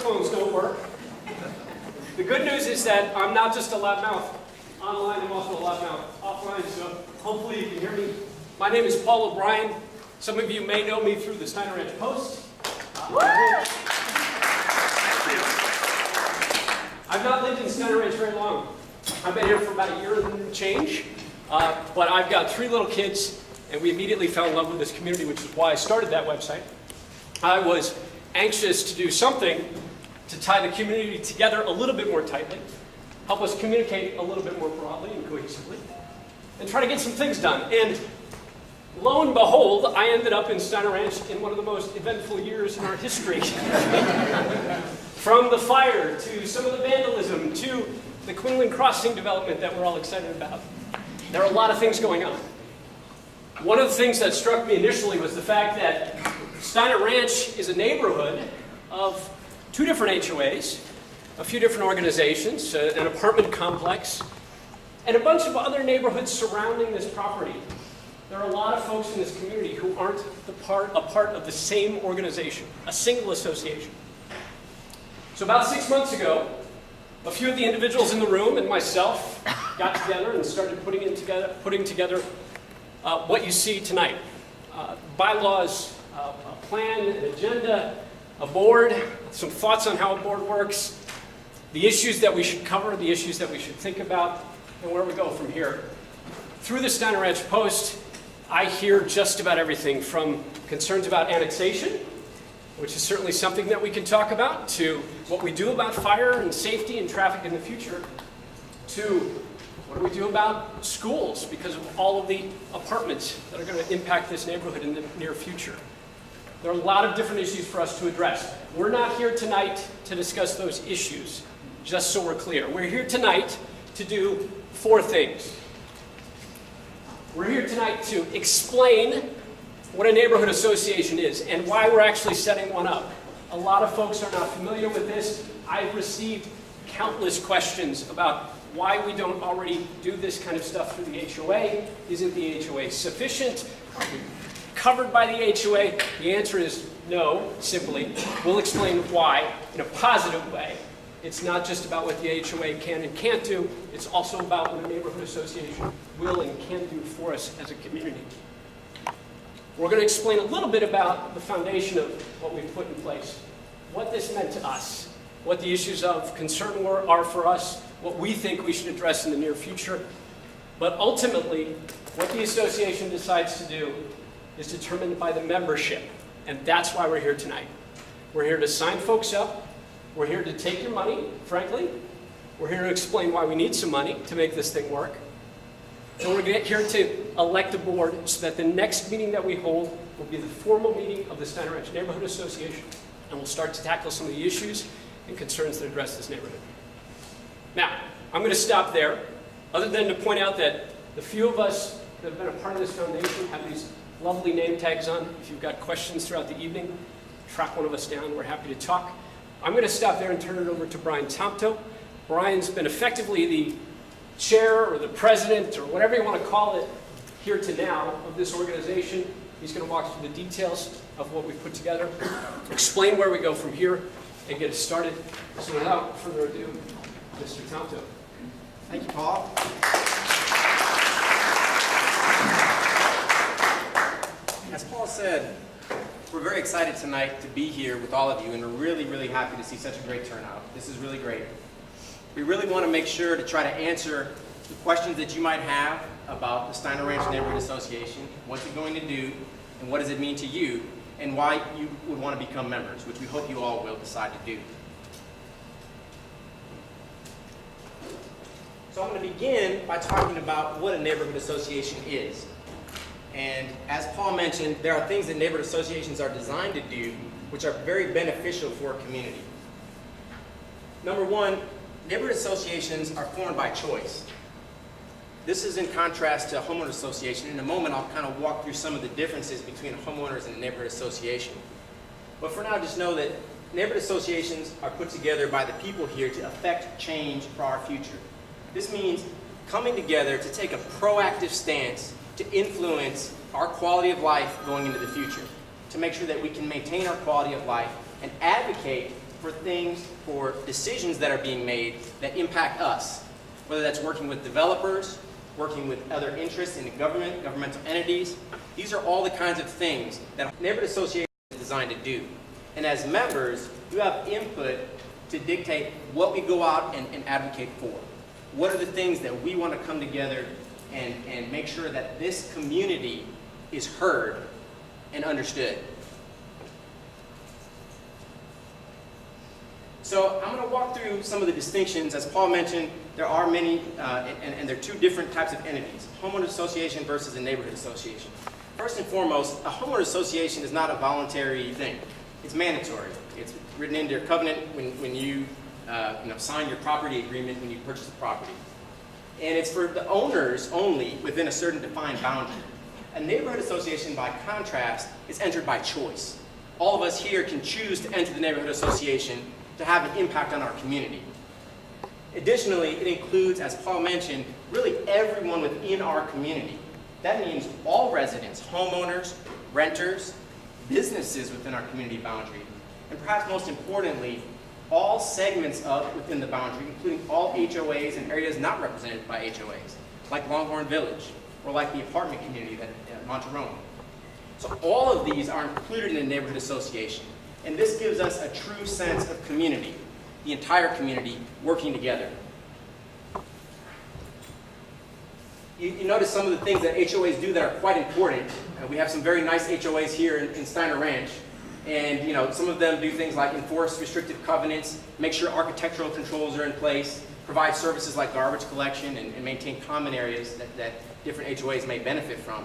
Phones don't work. The good news is that I'm not just a loudmouth online, I'm also a loudmouth offline, so hopefully you can hear me. My name is Paul O'Brien. Some of you may know me through the Steiner Ranch Post. I've not lived in Steiner Ranch very long. I've been here for about a year and change, but I've got 3 little kids, and we immediately fell in love with this community, which is why I started that website. I was anxious to do something to tie the community together a little bit more tightly, help us communicate a little bit more broadly and cohesively, and try to get some things done. And lo and behold, I ended up in Steiner Ranch in one of the most eventful years in our history. From the fire, to some of the vandalism, to the Quinlan Crossing development that we're all excited about. There are a lot of things going on. One of the things that struck me initially was the fact that Steiner Ranch is a neighborhood of 2 different HOAs, a few different organizations, an apartment complex, and a bunch of other neighborhoods surrounding this property. There are a lot of folks in this community who aren't a part of the same organization, a single association. So about 6 months ago, a few of the individuals in the room and myself got together and started putting together what you see tonight. Bylaws, a plan, an agenda, a board, some thoughts on how a board works, the issues that we should cover, the issues that we should think about, and where we go from here. Through the Steiner Ranch Post, I hear just about everything from concerns about annexation, which is certainly something that we can talk about, to what we do about fire and safety and traffic in the future, to what do we do about schools because of all of the apartments that are going to impact this neighborhood in the near future. There are a lot of different issues for us to address. We're not here tonight to discuss those issues, just so we're clear. We're here tonight to do 4 things. We're here tonight to explain what a neighborhood association is and why we're actually setting one up. A lot of folks are not familiar with this. I've received countless questions about why we don't already do this kind of stuff through the HOA. Isn't the HOA sufficient? Are we covered by the HOA? The answer is no, simply. We'll explain why in a positive way. It's not just about what the HOA can and can't do, it's also about what a neighborhood association will and can do for us as a community. We're going to explain a little bit about the foundation of what we've put in place, what this meant to us, what the issues of concern are for us, what we think we should address in the near future. But ultimately, what the association decides to do is determined by the membership. And that's why we're here tonight. We're here to sign folks up. We're here to take your money, frankly. We're here to explain why we need some money to make this thing work. And we're here to elect a board so that the next meeting that we hold will be the formal meeting of the Steiner Ranch Neighborhood Association. And we'll start to tackle some of the issues and concerns that address this neighborhood. Now, I'm going to stop there, other than to point out that the few of us that have been a part of this foundation have these lovely name tags on. If you've got questions throughout the evening, track one of us down. We're happy to talk. I'm going to stop there and turn it over to Brian Thompto. Brian's been effectively the chair or the president or whatever you want to call it here to now of this organization. He's going to walk through the details of what we've put together, explain where we go from here, and get us started. So without further ado, Mr. Thompto. Thank you, Paul. As Paul said, we're very excited tonight to be here with all of you, and we're really, really happy to see such a great turnout. This is really great. We really want to make sure to try to answer the questions that you might have about the Steiner Ranch Neighborhood Association, what's it going to do, and what does it mean to you, and why you would want to become members, which we hope you all will decide to do. So I'm going to begin by talking about what a neighborhood association is. And as Paul mentioned, there are things that neighborhood associations are designed to do which are very beneficial for a community. Number one, neighborhood associations are formed by choice. This is in contrast to a homeowner association. In a moment, I'll kind of walk through some of the differences between homeowners and a neighborhood association. But for now, just know that neighborhood associations are put together by the people here to affect change for our future. This means coming together to take a proactive stance to influence our quality of life going into the future, to make sure that we can maintain our quality of life and advocate for decisions that are being made that impact us, whether that's working with developers, working with other interests in the government, governmental entities. These are all the kinds of things that a neighborhood association is designed to do. And as members, you have input to dictate what we go out and advocate for. What are the things that we want to come together and make sure that this community is heard and understood. So I'm going to walk through some of the distinctions. As Paul mentioned, there are many, and there are two different types of entities, homeowner association versus a neighborhood association. First and foremost, a homeowner association is not a voluntary thing. It's mandatory. It's written into your covenant when you sign your property agreement when you purchase the property. And it's for the owners only within a certain defined boundary. A neighborhood association, by contrast, is entered by choice. All of us here can choose to enter the neighborhood association to have an impact on our community. Additionally, it includes, as Paul mentioned, really everyone within our community. That means all residents, homeowners, renters, businesses within our community boundary, and perhaps most importantly, all segments within the boundary, including all HOAs and areas not represented by HOAs, like Longhorn Village, or like the apartment community at Monterone. So all of these are included in a neighborhood association, and this gives us a true sense of community, the entire community working together. You notice some of the things that HOAs do that are quite important. We have some very nice HOAs here in Steiner Ranch. And some of them do things like enforce restrictive covenants, make sure architectural controls are in place, provide services like garbage collection, and maintain common areas that different HOAs may benefit from.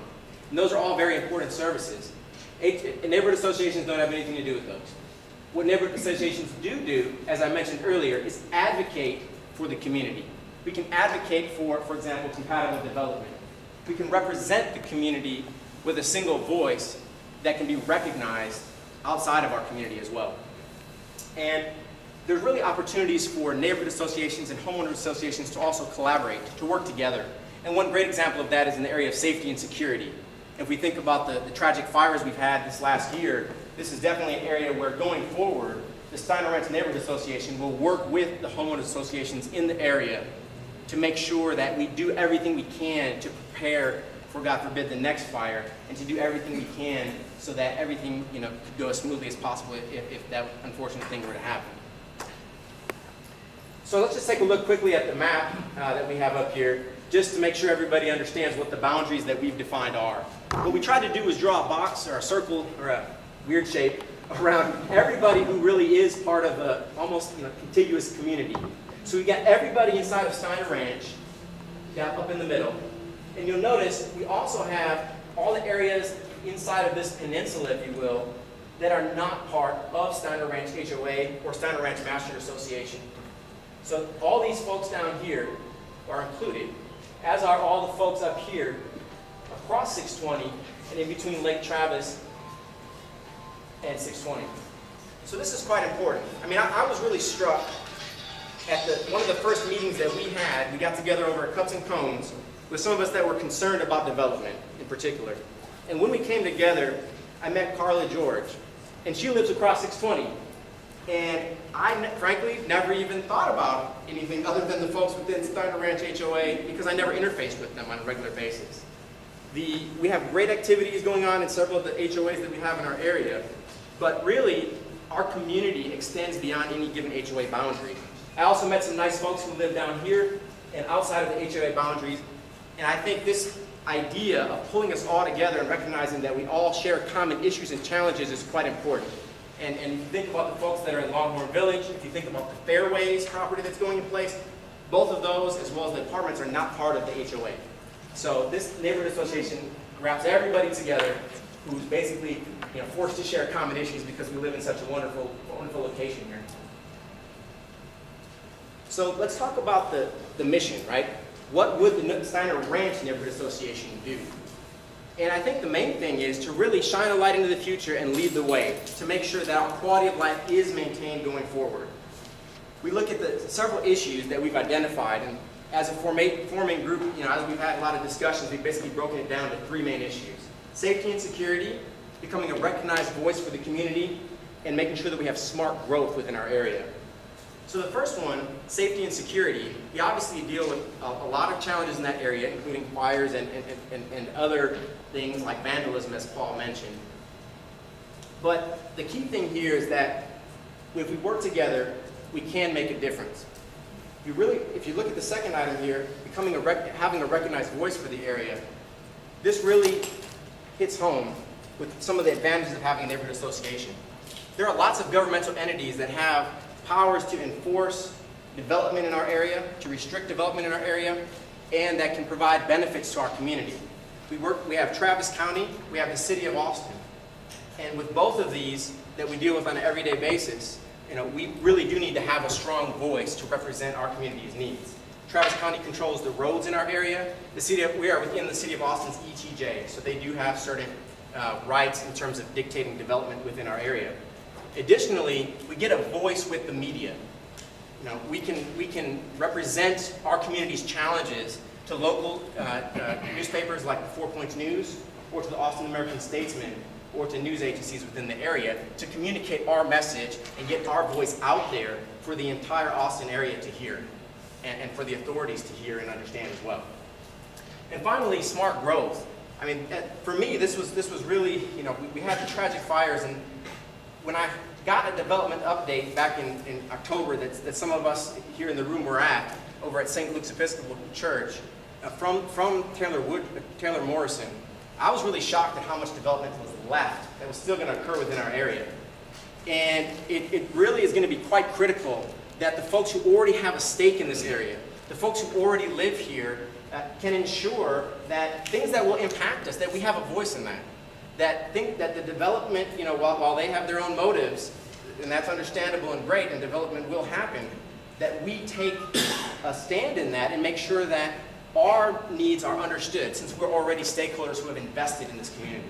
And those are all very important services. Neighborhood associations don't have anything to do with those. What neighborhood associations do, as I mentioned earlier, is advocate for the community. We can advocate for example, compatible development. We can represent the community with a single voice that can be recognized outside of our community as well. And there's really opportunities for neighborhood associations and homeowner associations to also collaborate, to work together. And one great example of that is in the area of safety and security. If we think about the tragic fires we've had this last year, this is definitely an area where going forward, the Steiner Ranch Neighborhood Association will work with the homeowner associations in the area to make sure that we do everything we can to prepare for, God forbid, the next fire, and to do everything we can so that everything could go as smoothly as possible if that unfortunate thing were to happen. So let's just take a look quickly at the map that we have up here, just to make sure everybody understands what the boundaries that we've defined are. What we tried to do was draw a box or a circle or a weird shape around everybody who really is part of a almost contiguous community. So we got everybody inside of Steiner Ranch down up in the middle. And you'll notice we also have all the areas inside of this peninsula, if you will, that are not part of Steiner Ranch HOA or Steiner Ranch Master Association. So all these folks down here are included, as are all the folks up here across 620 and in between Lake Travis and 620. So this is quite important. I mean, I was really struck at one of the first meetings that we had. We got together over at Cups and Cones with some of us that were concerned about development in particular. And when we came together, I met Carla George, and she lives across 620. And I, frankly, never even thought about anything other than the folks within Steiner Ranch HOA because I never interfaced with them on a regular basis. We have great activities going on in several of the HOAs that we have in our area, but really, our community extends beyond any given HOA boundary. I also met some nice folks who live down here and outside of the HOA boundaries, and I think this idea of pulling us all together and recognizing that we all share common issues and challenges is quite important. And if you think about the folks that are in Longhorn Village, if you think about the Fairways property that's going in place, both of those, as well as the apartments, are not part of the HOA. So this neighborhood association wraps everybody together who's basically forced to share common issues because we live in such a wonderful location here. So let's talk about the mission, right? What would the Steiner Ranch Neighborhood Association do? And I think the main thing is to really shine a light into the future and lead the way to make sure that our quality of life is maintained going forward. We look at the several issues that we've identified, and as a forming group, as we've had a lot of discussions, we've basically broken it down to three main issues. Safety and security, becoming a recognized voice for the community, and making sure that we have smart growth within our area. So the first one, safety and security, we obviously deal with a lot of challenges in that area, including fires and other things like vandalism, as Paul mentioned. But the key thing here is that if we work together, we can make a difference. If you look at the second item here, having a recognized voice for the area, this really hits home with some of the advantages of having a neighborhood association. There are lots of governmental entities that have powers to enforce development in our area, to restrict development in our area, and that can provide benefits to our community. We have Travis County, we have the City of Austin. And with both of these that we deal with on an everyday basis, we really do need to have a strong voice to represent our community's needs. Travis County controls the roads in our area. We are within the City of Austin's ETJ, so they do have certain rights in terms of dictating development within our area. Additionally, we get a voice with the media. We can represent our community's challenges to local newspapers like the 4 Points News, or to the Austin American Statesman, or to news agencies within the area to communicate our message and get our voice out there for the entire Austin area to hear, and for the authorities to hear and understand as well. And finally, smart growth. I mean, for me, this was really, we had the tragic fires, and when I got a development update back in October that some of us here in the room were at, over at St. Luke's Episcopal Church, from Taylor Morrison, I was really shocked at how much development was left that was still going to occur within our area. And it really is going to be quite critical that the folks who already have a stake in this area, the folks who already live here, can ensure that things that will impact us, that we have a voice in that. That think that the development, while they have their own motives, and that's understandable and great, and development will happen, that we take a stand in that and make sure that our needs are understood, since we're already stakeholders who have invested in this community.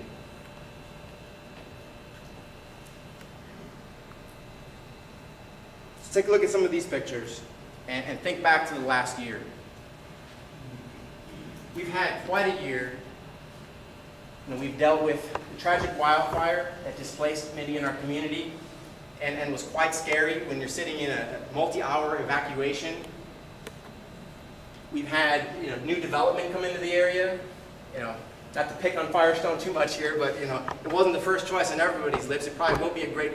Let's take a look at some of these pictures and think back to the last year. We've had quite a year. We've dealt with the tragic wildfire that displaced many in our community and was quite scary when you're sitting in a multi-hour evacuation. We've had new development come into the area. Not to pick on Firestone too much here, but it wasn't the first choice on everybody's lips. It probably won't be a great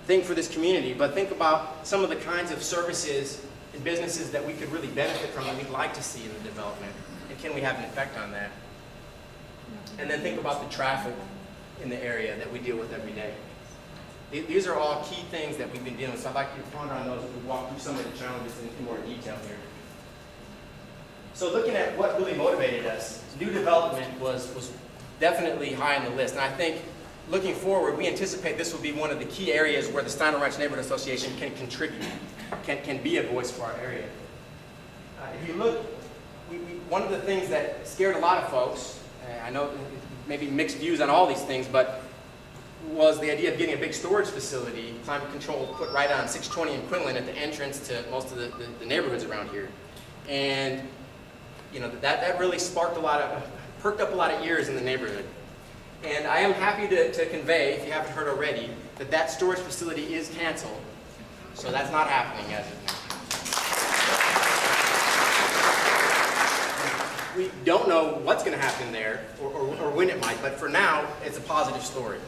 thing for this community. But think about some of the kinds of services and businesses that we could really benefit from and we'd like to see in the development. And can we have an effect on that? And then think about the traffic in the area that we deal with every day. These are all key things that we've been dealing with. So I'd like you to ponder on those as we walk through some of the challenges in more detail here. So looking at what really motivated us, new development was definitely high on the list. And I think looking forward, we anticipate this will be one of the key areas where the Steiner Ranch Neighborhood Association can contribute, can be a voice for our area. If you look, one of the things that scared a lot of folks, I know maybe mixed views on all these things, but was the idea of getting a big storage facility, climate control, put right on 620 and Quinlan at the entrance to most of the neighborhoods around here. And that really perked up a lot of ears in the neighborhood. And I am happy to convey, if you haven't heard already, that storage facility is canceled. So that's not happening as of now. We don't know what's going to happen there or when it might, but for now, it's a positive story.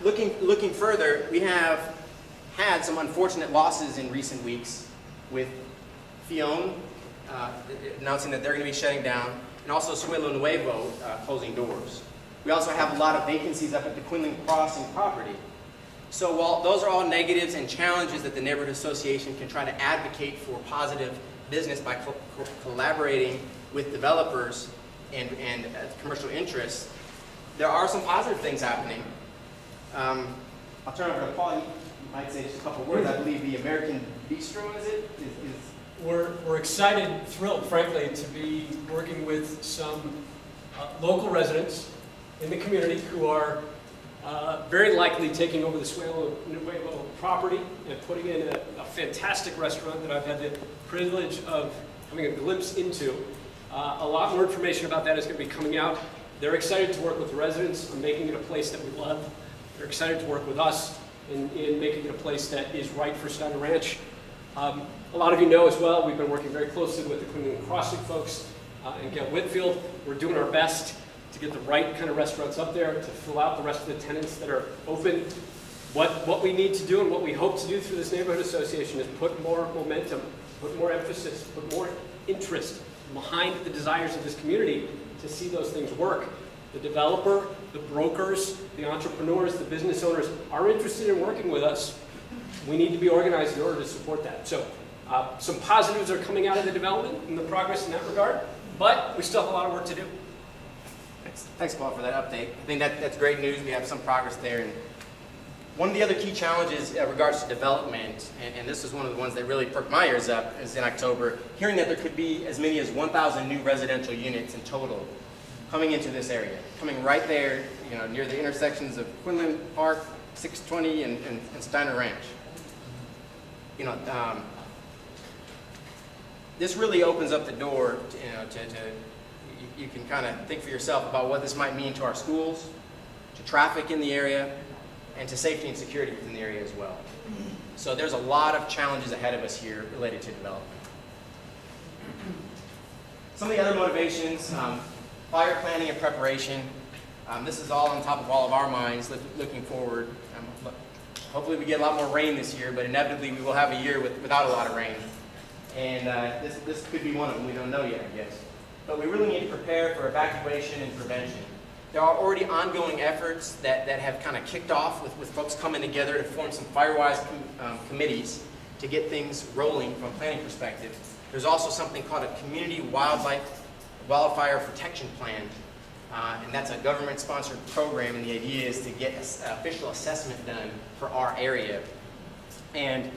Looking further, we have had some unfortunate losses in recent weeks with Fion announcing that they're going to be shutting down, and also Suelo Nuevo closing doors. We also have a lot of vacancies up at the Quinlan Crossing property. So while those are all negatives and challenges that the Neighborhood Association can try to advocate for positive business by collaborating with developers and commercial interests, there are some positive things happening. I'll turn over to Paul. You might say just a couple words. I believe the American Bistro, is We're excited, thrilled, frankly, to be working with some local residents in the community who are very likely taking over the Suelo Nuevo property and putting in a fantastic restaurant that I've had the privilege of having a glimpse into. A lot more information about that is going to be coming out. They're excited to work with the residents on making it a place that we love. They're excited to work with us in making it a place that is right for Steiner Ranch. A lot of you know as well, we've been working very closely with the Quinlan Crossing folks and Gail Whitfield. We're doing our best to get the right kind of restaurants up there, to fill out the rest of the tenants that are open. What we need to do and what we hope to do through this neighborhood association is put more momentum, put more emphasis, put more interest behind the desires of this community to see those things work. The developer, the brokers, the entrepreneurs, the business owners are interested in working with us. We need to be organized in order to support that. So some positives are coming out of the development and the progress in that regard, but we still have a lot of work to do. Thanks, Paul, for that update. I think that's great news. We have some progress there. And one of the other key challenges in regards to development, and this is one of the ones that really perked my ears up, is in October, hearing that there could be as many as 1,000 new residential units in total coming into this area, coming right there, near the intersections of Quinlan Park, 620, and Steiner Ranch. This really opens up the door to you can kind of think for yourself about what this might mean to our schools, to traffic in the area, and to safety and security within the area as well. So there's a lot of challenges ahead of us here related to development. Some of the other motivations, fire planning and preparation. This is all on top of all of our minds looking forward. Hopefully we get a lot more rain this year, but inevitably we will have a year without a lot of rain. And this could be one of them. We don't know yet, I guess. But we really need to prepare for evacuation and prevention. There are already ongoing efforts that have kind of kicked off with folks coming together to form some fire-wise committees to get things rolling from a planning perspective. There's also something called a Community Wildfire Protection Plan, and that's a government-sponsored program, and the idea is to get an official assessment done for our area. And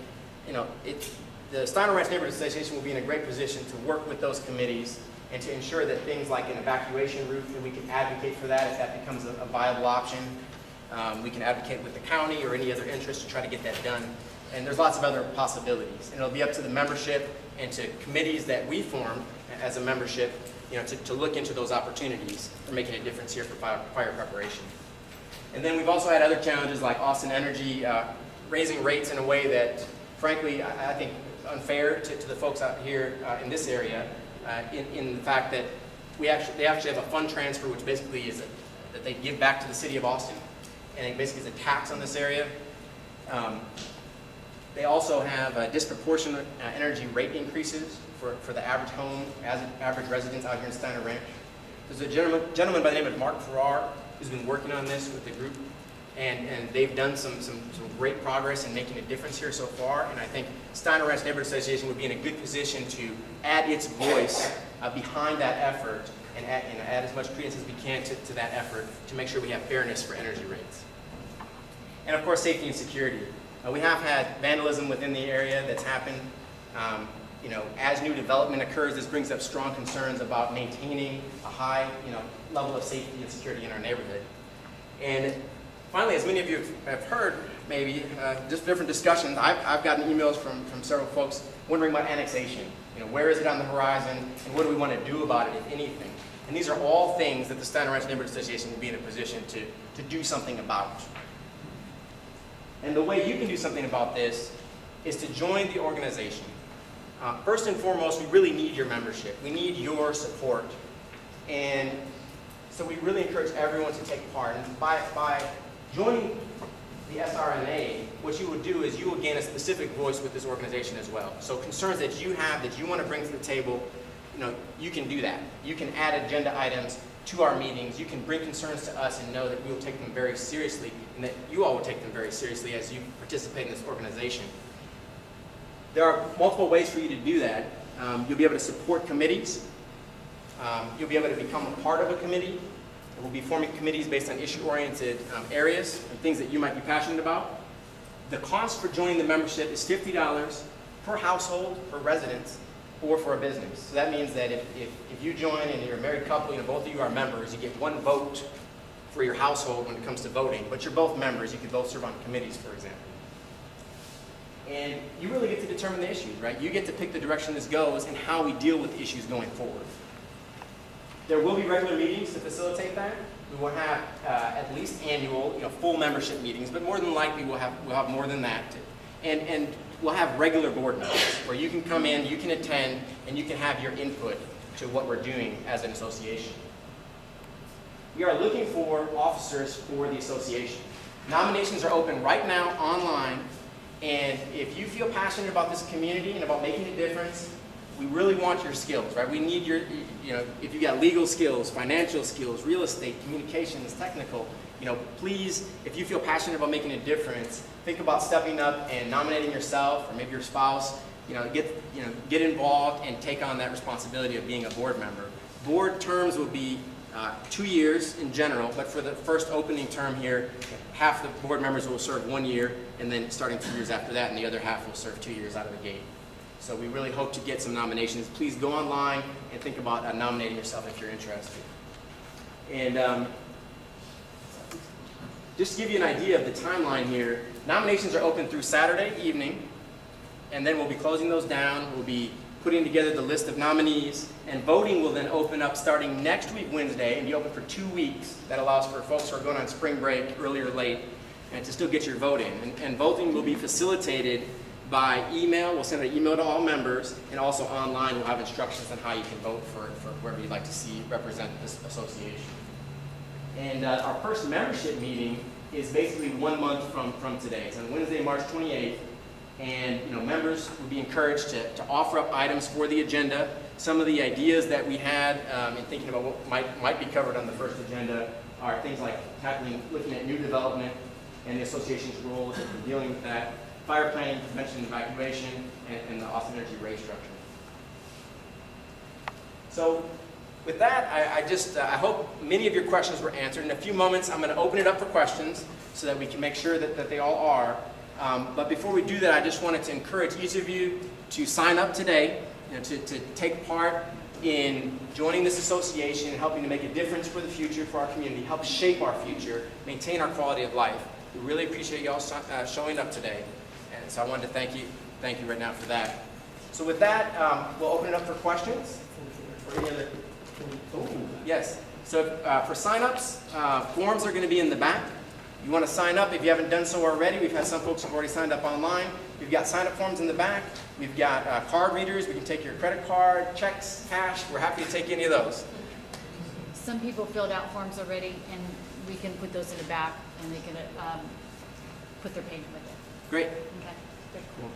the Steiner Ranch Neighborhood Association will be in a great position to work with those committees and to ensure that things like an evacuation route, that we can advocate for that if that becomes a viable option. We can advocate with the county or any other interest to try to get that done. And there's lots of other possibilities. And it'll be up to the membership and to committees that we form as a membership, to look into those opportunities for making a difference here for fire preparation. And then we've also had other challenges like Austin Energy raising rates in a way that, frankly, I think is unfair to the folks out here in this area. In the fact that they actually have a fund transfer, which basically is that they give back to the city of Austin, and it basically is a tax on this area. They also have disproportionate energy rate increases for the average home, average residents out here in Steiner Ranch. There's a gentleman by the name of Mark Farrar who's been working on this with the group, and they've done some great progress in making a difference here so far. And I think Steiner Ranch Neighborhood Association would be in a good position to add its voice behind that effort and add as much credence as we can to that effort to make sure we have fairness for energy rates. And of course, safety and security. We have had vandalism within the area that's happened. As new development occurs, this brings up strong concerns about maintaining a high level of safety and security in our neighborhood. And finally, as many of you have heard, maybe, just different discussions, I've gotten emails from several folks wondering about annexation. Where is it on the horizon, and what do we want to do about it, if anything? And these are all things that the Steiner Ranch Neighborhood Association will be in a position to do something about. And the way you can do something about this is to join the organization. First and foremost, we really need your membership. We need your support. And so we really encourage everyone to take part. And by joining the SRNA, what you will do is you will gain a specific voice with this organization as well. So concerns that you have, that you want to bring to the table, you can do that. You can add agenda items to our meetings. You can bring concerns to us and know that we will take them very seriously, and that you all will take them very seriously as you participate in this organization. There are multiple ways for you to do that. You'll be able to support committees. You'll be able to become a part of a committee. We'll be forming committees based on issue-oriented areas and things that you might be passionate about. The cost for joining the membership is $50 per household, per residence, or for a business. So that means that if you join and you're a married couple, both of you are members, you get one vote for your household when it comes to voting, but you're both members, you can both serve on committees, for example. And you really get to determine the issues, right? You get to pick the direction this goes and how we deal with issues going forward. There will be regular meetings to facilitate that. We will have at least annual, full membership meetings, but more than likely we'll have more than that. And we'll have regular board meetings where you can come in, you can attend, and you can have your input to what we're doing as an association. We are looking for officers for the association. Nominations are open right now online, and if you feel passionate about this community and about making a difference, we really want your skills, right? We need your, if you got legal skills, financial skills, real estate, communications, technical, please, if you feel passionate about making a difference, think about stepping up and nominating yourself or maybe your spouse, get involved and take on that responsibility of being a board member. Board terms will be 2 years in general, but for the first opening term here, half the board members will serve 1 year, and then starting 2 years after that, and the other half will serve 2 years out of the gate. So we really hope to get some nominations. Please go online and think about nominating yourself if you're interested. And just to give you an idea of the timeline here, nominations are open through Saturday evening, and then we'll be closing those down. We'll be putting together the list of nominees, and voting will then open up starting next week, Wednesday, and be open for 2 weeks. That allows for folks who are going on spring break, early or late, and to still get your vote in. And voting will be facilitated by email. We'll send an email to all members, and also online we'll have instructions on how you can vote for whoever you'd like to see represent this association. And our first membership meeting is basically 1 month from today. It's on Wednesday, March 28th. And members will be encouraged to offer up items for the agenda. Some of the ideas that we had in thinking about what might be covered on the first agenda are things like looking at new development and the association's role in dealing with that, fire planning, prevention and evacuation, and the Austin Energy rate structure. So with that, I hope many of your questions were answered. In a few moments, I'm going to open it up for questions so that we can make sure that they all are. But before we do that, I just wanted to encourage each of you to sign up today, to take part in joining this association and helping to make a difference for the future, for our community, help shape our future, maintain our quality of life. We really appreciate y'all showing up today. And so I wanted to thank you right now for that. So with that, we'll open it up for questions. Or any other? Yes. So for sign-ups, forms are going to be in the back. You want to sign up if you haven't done so already. We've had some folks who've already signed up online. We've got sign-up forms in the back. We've got card readers. We can take your credit card, checks, cash. We're happy to take any of those. Some people filled out forms already, and we can put those in the back, and they can put their payment with it. Great. Okay. Good. Cool.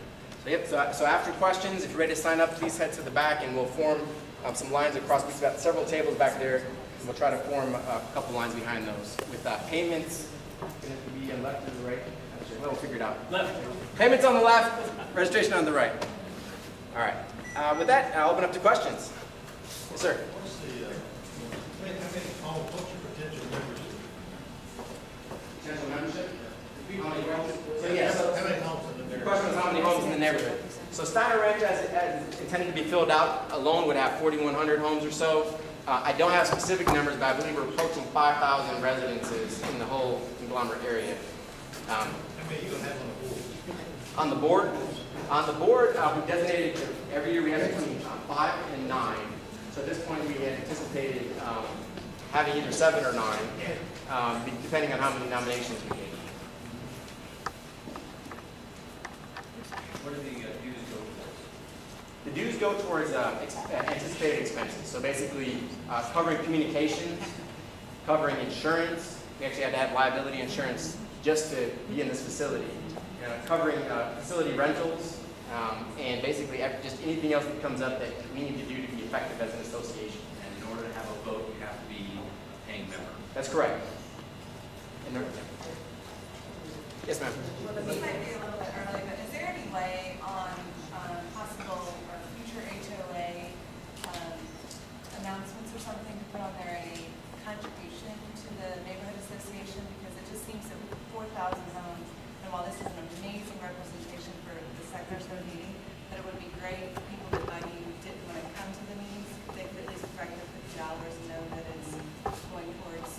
So after questions, if you're ready to sign up, please head to the back, and we'll form some lines across. We've got several tables back there, and we'll try to form a couple lines behind those with payments. Going to be on left or the right? Actually, we'll figure it out. Left. Payments on the left, registration on the right. All right. With that, I'll open up to questions. Yes, sir. What's your potential membership? Potential membership? How many homes? So yes. How many homes in the The neighborhood? question is how many homes in the neighborhood. So Steiner Ranch, as intended to be filled out, alone would have 4,100 homes or so. I don't have specific numbers, but I believe we're approaching 5,000 residences in the whole conglomerate area. How many you gonna have On the board? On the board, we designated every year we have between 5 and 9. So at this point, we had anticipated having either 7 or 9, depending on how many nominations we get. What do the dues go towards? The dues go towards anticipated expenses. So basically, covering communications, covering insurance. We actually had to have liability insurance just to be in this facility. Covering facility rentals, and basically just anything else that comes up that we need to do to be effective as an association. And in order to have a vote, you have to be a paying member. That's correct. Yes, ma'am. Well, this might be a little bit early, but is there any way on possible or future HOA announcements or something to put on there a contribution to the neighborhood association? Because it just seems that 4,000 homes, and while this is an amazing representation for the sectors of the meeting, that it would be great for people that maybe didn't want to come to the meetings, they could at least direct their $50 and know that it's going towards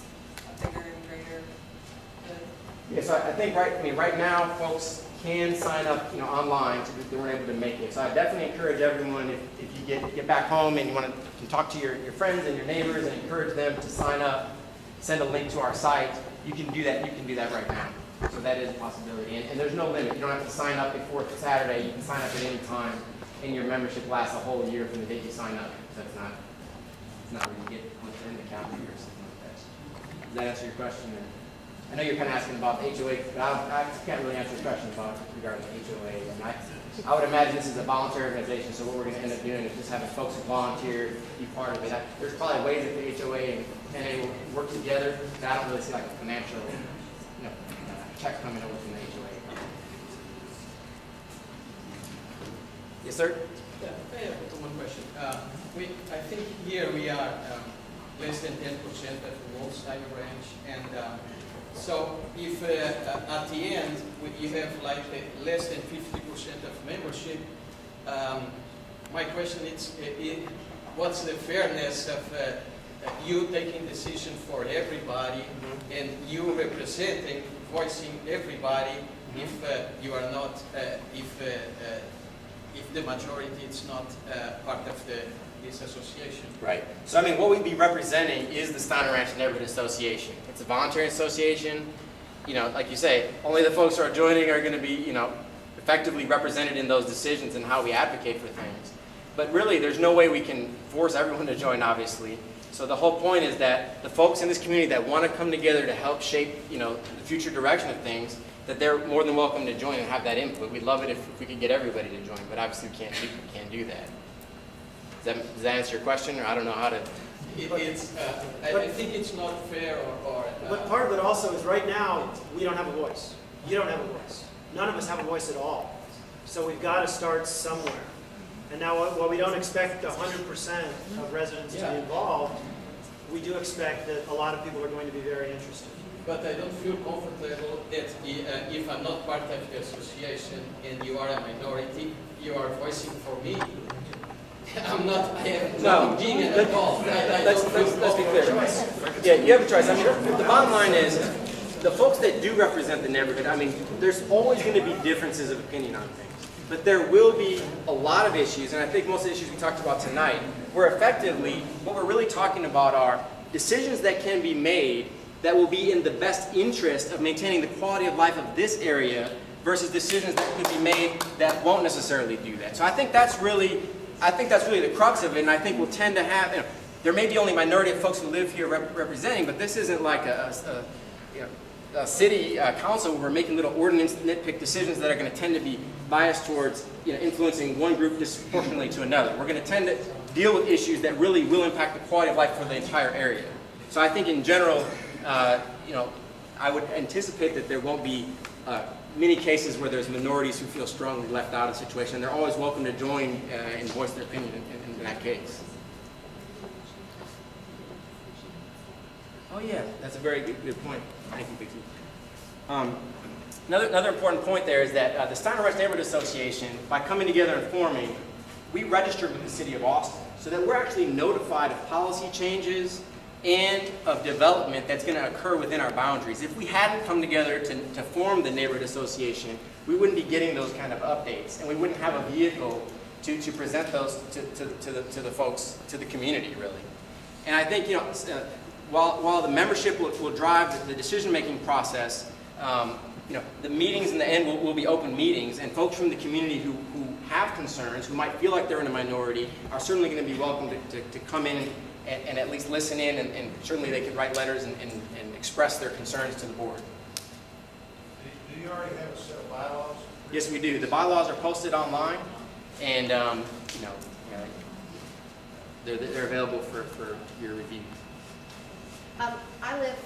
a bigger and greater good. Yeah, so I think right now, folks can sign up, online if they weren't able to make it. So I definitely encourage everyone, if you get back home and you want to talk to your friends and your neighbors and encourage them to sign up, send a link to our site. You can do that. You can do that right now. So that is a possibility. And there's no limit. You don't have to sign up before Saturday. You can sign up at any time, and your membership lasts a whole year from the date you sign up. So it's not where you get within the calendar year or something like that. Does that answer your question? I know you're kind of asking about the HOA, but I can't really answer the question regarding the HOA. And I would imagine this is a voluntary organization, so what we're going to end up doing is just having folks who volunteer be part of it. There's probably ways that the HOA and NA will work together, but I don't really see like a financial check coming over from the HOA. Yes, sir? Yeah, I have one question. I think here we are less than 10% of the whole Steiner branch, and so if at the end you have like less than 50% of membership, my question is, what's the fairness of you taking decision for everybody and you representing, voicing everybody if you are not, if the majority is not part of this association? Right. So I mean, what we'd be representing is the Steiner Ranch Neighborhood Association. It's a voluntary association. Like you say, only the folks who are joining are going to be, effectively represented in those decisions and how we advocate for things. But really, there's no way we can force everyone to join, obviously. So the whole point is that the folks in this community that want to come together to help shape, the future direction of things, that they're more than welcome to join and have that input. We'd love it if we could get everybody to join, but obviously we can't do that. Does that answer your question, or I don't know how to? I think it's not fair But part of it also is right now, we don't have a voice. You don't have a voice. None of us have a voice at all. So we've got to start somewhere. And now, while we don't expect 100% of residents to be involved, we do expect that a lot of people are going to be very interested. But I don't feel comfortable that if I'm not part of the association and you are a minority, you are voicing for me. I'm not, I have no being at all. Let's be clear. Yeah, you have a choice. I mean, the bottom line is, the folks that do represent the neighborhood, I mean, there's always going to be differences of opinion on things. But there will be a lot of issues, and I think most of the issues we talked about tonight, where effectively, what we're really talking about are decisions that can be made that will be in the best interest of maintaining the quality of life of this area versus decisions that could be made that won't necessarily do that. So I think that's really the crux of it, and I think we'll tend to have, there may be only a minority of folks who live here representing, but this isn't like a city council where we're making little ordinance nitpick decisions that are going to tend to be biased towards influencing one group disproportionately to another. We're going to tend to deal with issues that really will impact the quality of life for the entire area. So I think in general, I would anticipate that there won't be many cases where there's minorities who feel strongly left out of the situation. They're always welcome to join and voice their opinion in that case. Oh yeah, that's a very good point. Thank you, Vicky. Another important point there is that the Steiner Ranch Neighborhood Association, by coming together and forming, we registered with the City of Austin so that we're actually notified of policy changes and of development that's going to occur within our boundaries. If we hadn't come together to form the Neighborhood Association, we wouldn't be getting those kind of updates, and we wouldn't have a vehicle to present those to the folks, to the community, really. And I think, while the membership will drive the decision-making process, the meetings in the end will be open meetings, and folks from the community who have concerns, who might feel like they're in a minority, are certainly going to be welcome to come in and at least listen in, and certainly they could write letters and express their concerns to the board. Do you already have a set of bylaws? Yes, we do. The bylaws are posted online, and they're available for your review. I live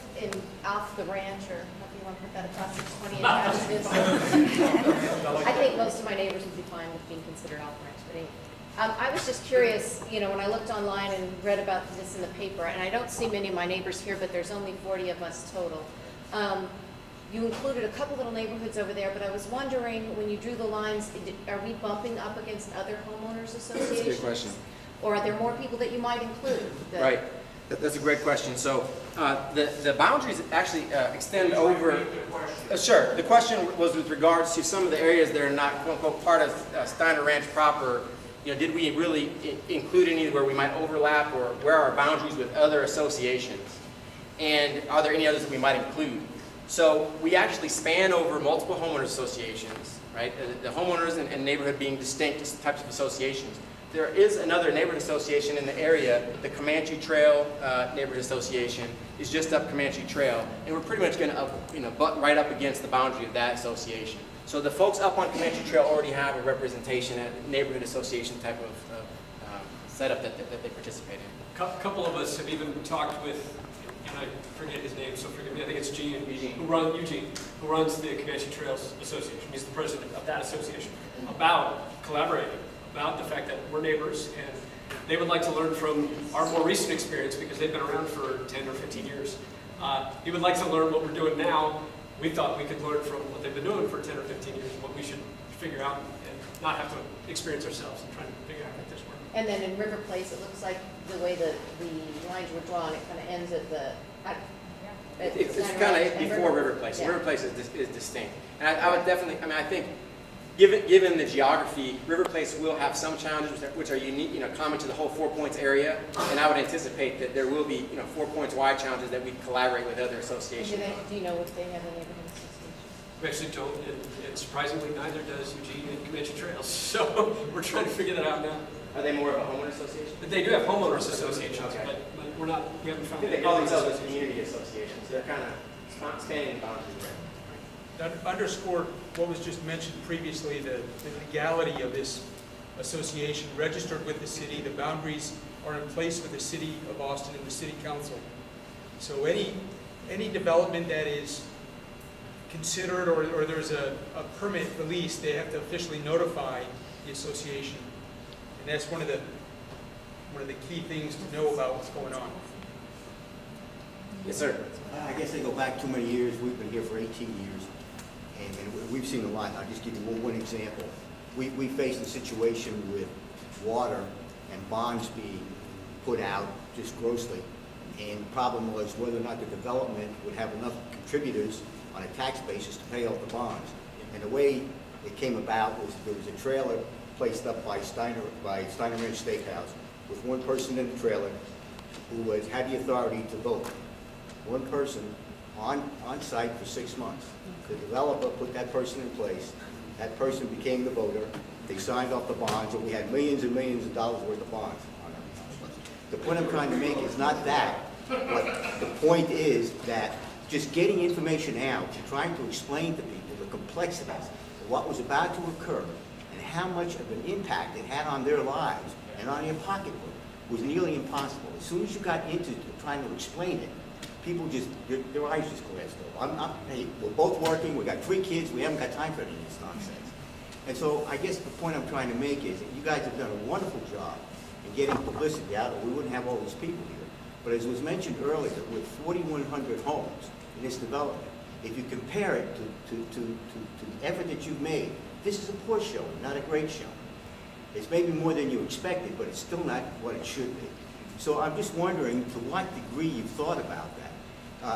off the ranch, or however you want to put that across, it's 28 houses. I think most of my neighbors would be fine with being considered off the ranch. But anyway, I was just curious, when I looked online and read about this in the paper, and I don't see many of my neighbors here, but there's only 40 of us total. You included a couple little neighborhoods over there, but I was wondering, when you drew the lines, are we bumping up against other homeowners associations? That's a good question. Or are there more people that you might include? Right. That's a great question. So the boundaries actually extend over. Sure. The question was with regards to some of the areas that are not quote unquote part of Steiner Ranch proper. You know, did we really include any where we might overlap, or where are our boundaries with other associations? And are there any others that we might include? So we actually span over multiple homeowners associations, right? The homeowners and neighborhood being distinct types of associations. There is another neighborhood association in the area, the Comanche Trail Neighborhood Association is just up Comanche Trail, and we're pretty much going to butt right up against the boundary of that association. So the folks up on Comanche Trail already have a representation at neighborhood association type of setup that they participate in. A couple of us have even talked with, and I forget his name, so forgive me, I think it's Eugene, who runs the Comanche Trails Association. He's the president of that association, about collaborating, about the fact that we're neighbors, and they would like to learn from our more recent experience because they've been around for 10 or 15 years. He would like to learn what we're doing now. We thought we could learn from what they've been doing for 10 or 15 years, what we should figure out and not have to experience ourselves and try to figure out if this works. And then in River Place, it looks like the way the lines were drawn, it kind of ends at the. It's kind of before River Place. Yeah. River Place is distinct. And I would definitely, I think, given the geography, River Place will have some challenges which are unique, common to the whole 4 Points area. And I would anticipate that there will be, 4 Points wide challenges that we collaborate with other associations. Do you know if they have a neighborhood association? We actually don't, and surprisingly, neither does Eugene and Comanche Trails. So we're trying to figure that out now. Are they more of a homeowner association? But they do have homeowners associations, okay. but we haven't found. I think they call themselves a community association, so they're kind of spanning the boundaries there. That underscored what was just mentioned previously, the legality of this association, registered with the city. The boundaries are in place with the city of Austin and the city council. So any development that is considered or there's a permit released, they have to officially notify the association. And that's one of the key things to know about what's going on. Yes, sir. I guess they go back too many years. We've been here for 18 years, and we've seen a lot. I'll just give you one example. We faced a situation with water and bonds being put out just grossly, and the problem was whether or not the development would have enough contributors on a tax basis to pay off the bonds. And the way it came about was there was a trailer placed up by Steiner Ranch Steakhouse with one person in the trailer who had the authority to vote. One person on site for 6 months. The developer put that person in place. That person became the voter. They signed off the bonds, and we had millions and millions of dollars worth of bonds on them. The point I'm trying to make is not that, but the point is that just getting information out and trying to explain to people the complexities of what was about to occur and how much of an impact it had on their lives and on their pocketbook was nearly impossible. As soon as you got into trying to explain it, people just, their eyes just glanced over. Hey, we're both working, we got 3 kids, we haven't got time for any of this nonsense. And so I guess the point I'm trying to make is that you guys have done a wonderful job in getting publicity out, or we wouldn't have all these people here. But as was mentioned earlier, with 4,100 homes in this development, if you compare it to the effort that you've made, this is a poor showing, not a great showing. It's maybe more than you expected, but it's still not what it should be. So I'm just wondering to what degree you've thought about that.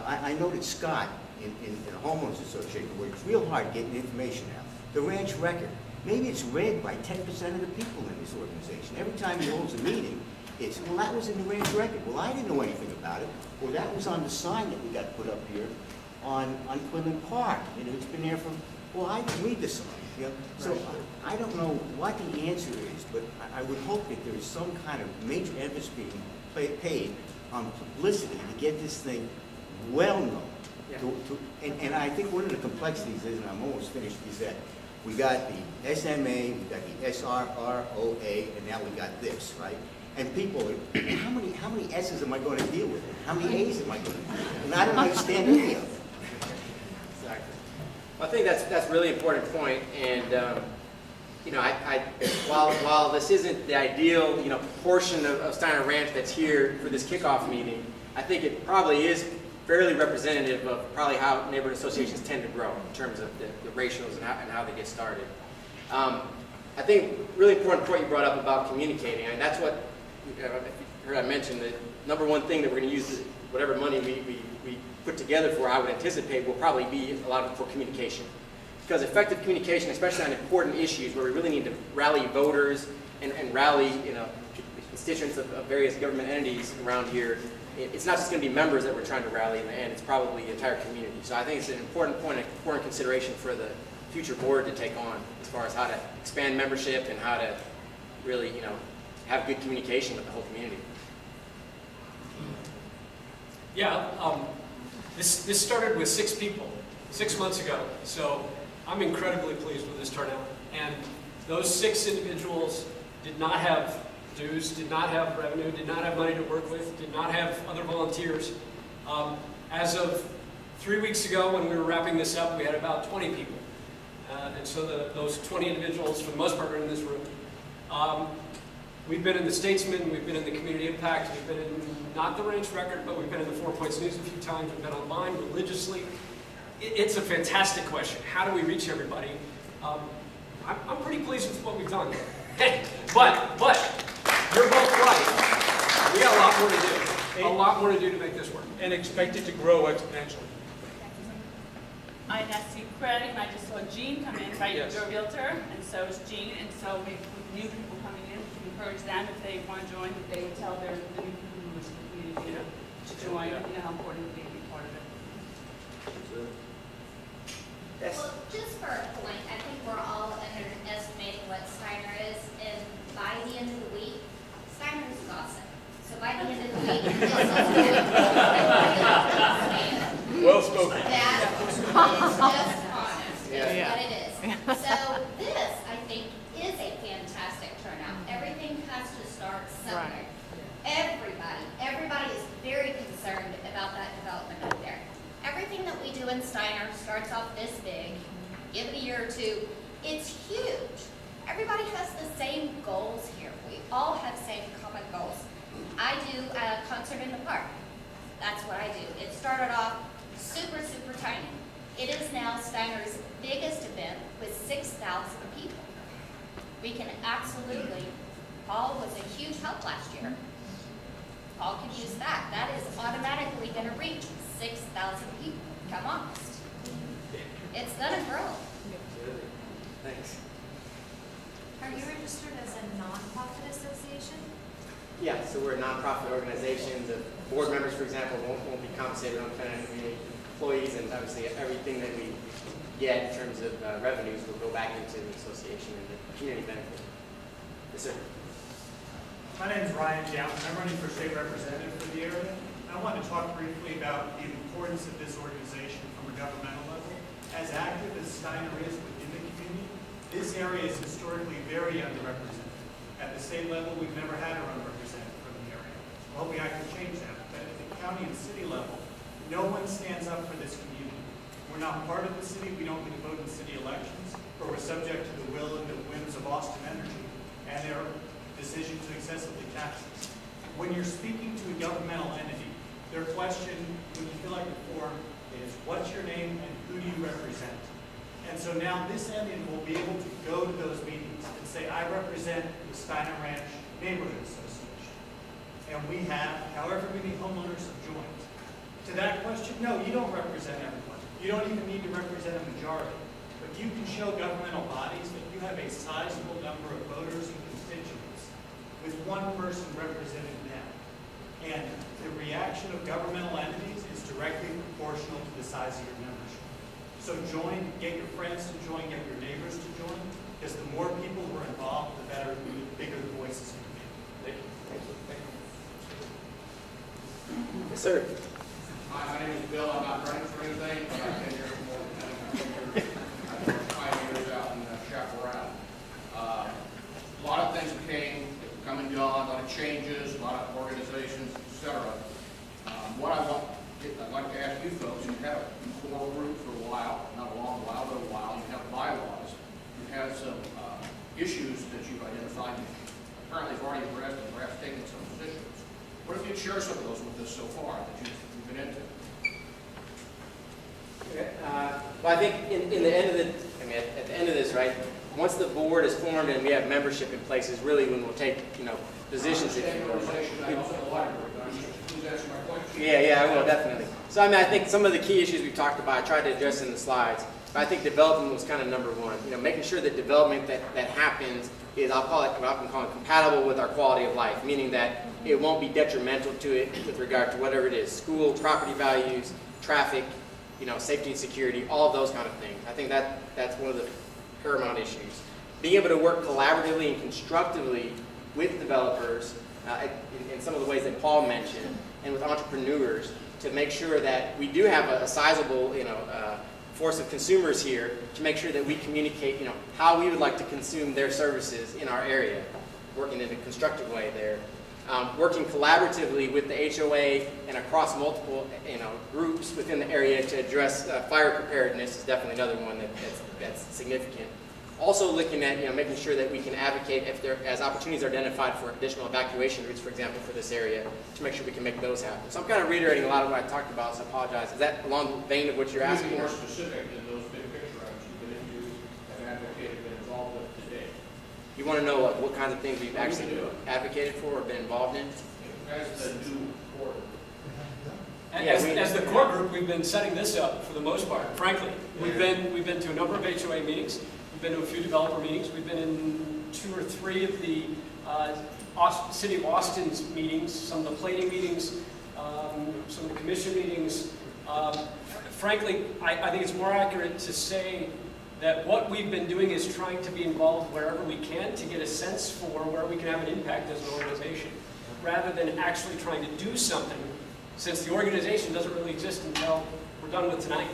I know that Scott, in a homeowners association, where it's real hard getting information out. The ranch record, maybe it's read by 10% of the people in this organization. Every time he holds a meeting, it's, well, that was in the ranch record. Well, I didn't know anything about it. Or that was on the sign that we got put up here on Quinlan Park. And it's been there for, well, I didn't read the sign. You know? So I don't know what the answer is, but I would hope that there is some kind of major emphasis being paid on publicity to get this thing well known. Yeah. And I think one of the complexities is, and I'm almost finished, is that we got the SMA, we got the SRNA, and now we got this, right? And people are, how many S's am I going to deal with? How many A's am I going to deal with? And I don't understand any of it. Exactly. Well, I think that's a really important point. And while this isn't the ideal portion of Steiner Ranch that's here for this kickoff meeting, I think it probably is fairly representative of probably how neighborhood associations tend to grow in terms of the ratios and how they get started. I think really important point you brought up about communicating, and that's what you heard I mentioned, that number one thing that we're going to use, whatever money we put together for, I would anticipate, will probably be a lot of it for communication. Because effective communication, especially on important issues where we really need to rally voters and rally, constituents of various government entities around here, it's not just going to be members that we're trying to rally in the end, it's probably the entire community. So I think it's an important point, an important consideration for the future board to take on as far as how to expand membership and how to really, have good communication with the whole community. Yeah, this started with 6 people 6 months ago, so I'm incredibly pleased with this turnout. And those 6 individuals did not have dues, did not have revenue, did not have money to work with, did not have other volunteers. As of 3 weeks ago, when we were wrapping this up, we had about 20 people. And so those 20 individuals, for the most part, are in this room. We've been in the Statesman, we've been in the Community Impact, we've been in, not the Range Record, but we've been in the 4 Points News a few times, we've been online religiously. It's a fantastic question. How do we reach everybody? I'm pretty pleased with what we've done. But, you're both right. We got a lot more to do. A lot more to do to make this work. And expect it to grow exponentially. I'm Nancy Craig, and I just saw Jean come in, right? Yes. You're a realtor, and so is Jean, and so we new people coming in, we encourage them if they want to join, that they would tell the new people who are in the community, to join, how important it would be to be part of it. Well, just for a point, I think we're all underestimating what Steiner is, and by the end of the week, Steiner is awesome. So by the end of the week, this is Well spoken. that is just honest. That's what it is. So this, I think, is a fantastic turnout. Everything has to start somewhere. Everybody is very concerned about that development up there. Everything that we do in Steiner starts off this big. Give it a year or two, it's huge. Everybody has the same goals here. We all have same common goals. I do a concert in the park. That's what I do. It started off super, super tiny. It is now Steiner's biggest event with 6,000 people. We can absolutely, Paul was a huge help last year. Paul can use that. That is automatically going to reach 6,000 people. Come on. It's going to grow. Thanks. Are you registered as a nonprofit association? Yeah, so we're a nonprofit organization. The board members, for example, won't be compensated on dependent employees, and obviously everything that we get in terms of revenues will go back into the association and the community benefit. Yes, sir. My name is Ryan Down. I'm running for state representative for the area. I want to talk briefly about the importance of this organization from a governmental level. As active as Steiner is within the community, this area is historically very underrepresented. At the state level, we've never had our own representative from the area. We're hoping I can change that. But at the county and city level, no one stands up for this community. We're not part of the city. We don't get to vote in city elections, or we're subject to the will and the whims of Austin Energy and their decision to excessively tax us. When you're speaking to a governmental entity, their question, when you fill out your form, is what's your name and who do you represent? And so now this entity will be able to go to those meetings and say, I represent the Steiner Ranch Neighborhood Association. And we have however many homeowners have joined. To that question, no, you don't represent everyone. You don't even need to represent a majority. But you can show governmental bodies that you have a sizable number of voters and constituents with one person representing them. And the reaction of governmental entities is directly proportional to the size of your membership. So join, get your friends to join, get your neighbors to join, because the more people who are involved, the better, the bigger the voices can be. Thank you. Thank you. Thank you. Yes, sir. Hi, my name is Bill. I'm not running for anything, but I've been here for more than 10 years. I've worked 5 years out in Chaparral. A lot of things came, come and gone, a lot of changes, a lot of organizations, etc. I'd like to ask you folks, you've had a core group for a while, not a long while, but a while. You have bylaws. You've had some issues that you've identified and apparently have already addressed and perhaps taken some positions. What if you'd share some of those with us so far that you've been into? Okay. Well, I think in the end of at the end of this, right, once the board is formed and we have membership in place is really when we'll take, positions. I understand your organization. I also like your organization. answer my question? Yeah, I will, definitely. So, I mean, I think some of the key issues we've talked about, I tried to address in the slides, but I think development was kind of number one. You know, making sure that development that happens is, I'll call it, what I'm calling compatible with our quality of life, meaning that it won't be detrimental to it with regard to whatever it is, school, property values, traffic, you know, safety and security, all of those kind of things. I think that's one of the paramount issues. Being able to work collaboratively and constructively with developers in some of the ways that Paul mentioned, and with entrepreneurs, to make sure that we do have a sizable, you know, force of consumers here, to make sure that we communicate, you know, how we would like to consume their services in our area, working in a constructive way there. Working collaboratively with the HOA and across multiple, you know, groups within the area to address fire preparedness is definitely another one that's significant. Also looking at, you know, making sure that we can advocate if there, as opportunities are identified for additional evacuation routes, for example, for this area, to make sure we can make those happen. So I'm kind of reiterating a lot of what I talked about, so I apologize. Is that along the vein of what you're asking? More specific than those big picture items you've been into and advocated and involved with today. You want to know what kinds of things we've actually advocated for or been involved in? As the new board. As the core group, we've been setting this up for the most part, frankly. We've been to a number of HOA meetings. We've been to a few developer meetings. We've been in 2 or 3 of the City of Austin's meetings, some of the plating meetings, some of the commission meetings. Frankly, I think it's more accurate to say that what we've been doing is trying to be involved wherever we can to get a sense for where we can have an impact as an organization, rather than actually trying to do something, since the organization doesn't really exist until we're done with tonight.